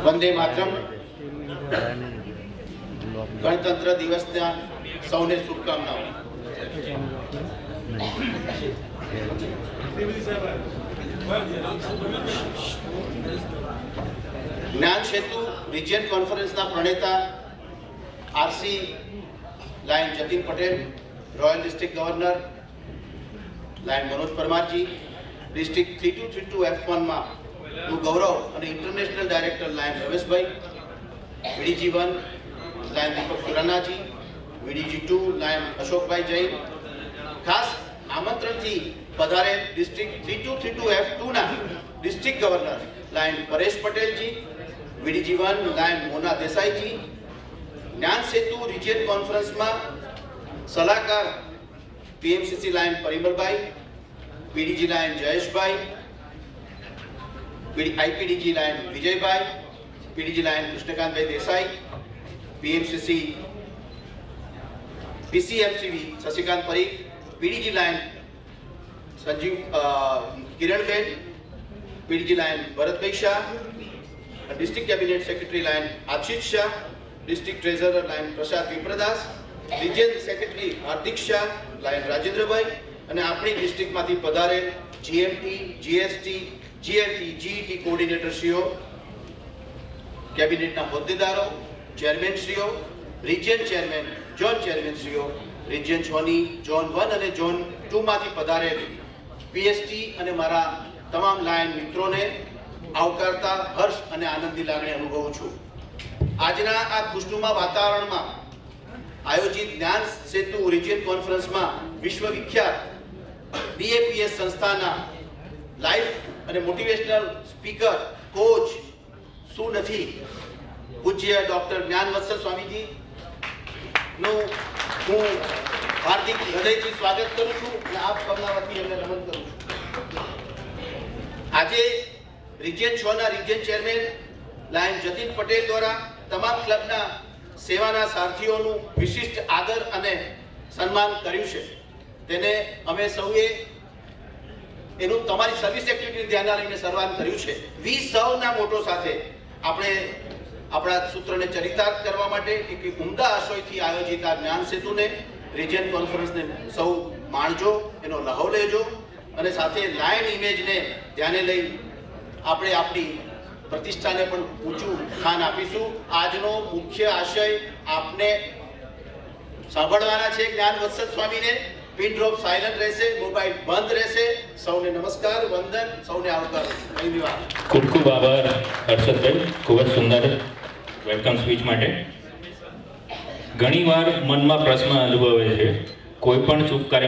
વંદે માતરમ. ગણતંત્ર દિવસના સૌને શુભકામનાઓ. જ્ઞાન સેતુ રિજિયન કોન્ફરન્સના પ્રણેતા RC lion Jatin Patel, royal district governor lion Manoj Parmarji, district 3232 F1 માં નું ગૌરવ અને international director lion Rameshbhai, VDG 1 lion Deepak Suranaji, VDG 2 lion Ashokbhai Jain, ખાસ આમંત્રણથી પધારેલ ડિસ્ટ્રિક્ટ 3232 F2 ના district governor lion Paresh Patelji, VDG 1 lion Mona Desaiji, Gyan Setu region કોન્ફરન્સમાં સલાહકાર PMCC lion Parimalbhai, PDG lion Jayeshbhai, IPDG lion Vijaybhai, PDG lion Krishnakantbhai Desai, PMCC PCMCV Shashikant Parikh, PDG lion Sanjeev Kiranben, PDG lion Bharatbhai Shah, district cabinet secretary lion Ashish Shah, district treasurer lion Prasad Vipradas, region secretary Hardik Shah, lion Rajendrabhai અને આપણી ડિસ્ટ્રિક્ટમાંથી પધારેલ GMT, GST, જીએલટી, જીઈટી કોઓર્ડિનેટરશ્રીઓ, કેબિનેટના હોદ્દેદારો, ચેરમેનશ્રીઓ, region chairman, zone ચેરમેનશ્રીઓ, region 6 ની zone 1 અને zone 2 માંથી પધારેલ PST અને મારા તમામ lion મિત્રોને આવકારતા હર્ષ અને આનંદની લાગણી અનુભવું છું. આજના આ ખુશનુમા વાતાવરણમાં આયોજિત જ્ઞાન સેતુ રિજિયન કોન્ફરન્સમાં વિશ્વવિખ્યાત બીએપીએસ સંસ્થાના લાઈફ અને મોટિવેશનલ સ્પીકર, કોચ શું નથી પૂજ્ય ડોક્ટર જ્ઞાન વત્સલ સ્વામીજી નું હું હાર્દિક હૃદયથી સ્વાગત કરું છું અને આપ સૌના વતી એમને નમન કરું છું. આજે રિજિયન 6 ના region chairman lion Jatin Patel દ્વારા તમામ ક્લબના સેવાના સારથીઓનું વિશિષ્ટ આદર અને સન્માન કર્યું છે. તેને અમે સૌએ એનું તમારી સર્વિસ એક્ટિવિટી ધ્યાનમાં લઈને સન્માન કર્યું છે. સૌના મોટો સાથે આપણે આપણા સૂત્રને ચરિતાર્થ કરવા માટે એક ઉમદા આશયથી આયોજિત આ જ્ઞાન સેતુને રિજિયન કોન્ફરન્સને સૌ માણજો, એનો લહાવ લેજો અને સાથે લાયન ઇમેજને ધ્યાને લઈ આપણે આપણી પ્રતિષ્ઠાને પણ ઊંચું સ્થાન આપીશું. આજનો મુખ્ય આશય આપને સાંભળવાના છે. જ્ઞાન વત્સલ સ્વામીને પિન ડ્રોપ સાયલન્ટ રહેશે, મોબાઈલ બંધ રહેશે. સૌને નમસ્કાર, વંદન, સૌને આવકાર. ધન્યવાદ. ખૂબ ખૂબ આભાર હર્ષદભાઈ, ખૂબ જ સુંદર વેલકમ સ્પીચ માટે. ઘણીવાર મનમાં પ્રશ્ન અનુભવે છે કોઈ પણ શુભ કાર્ય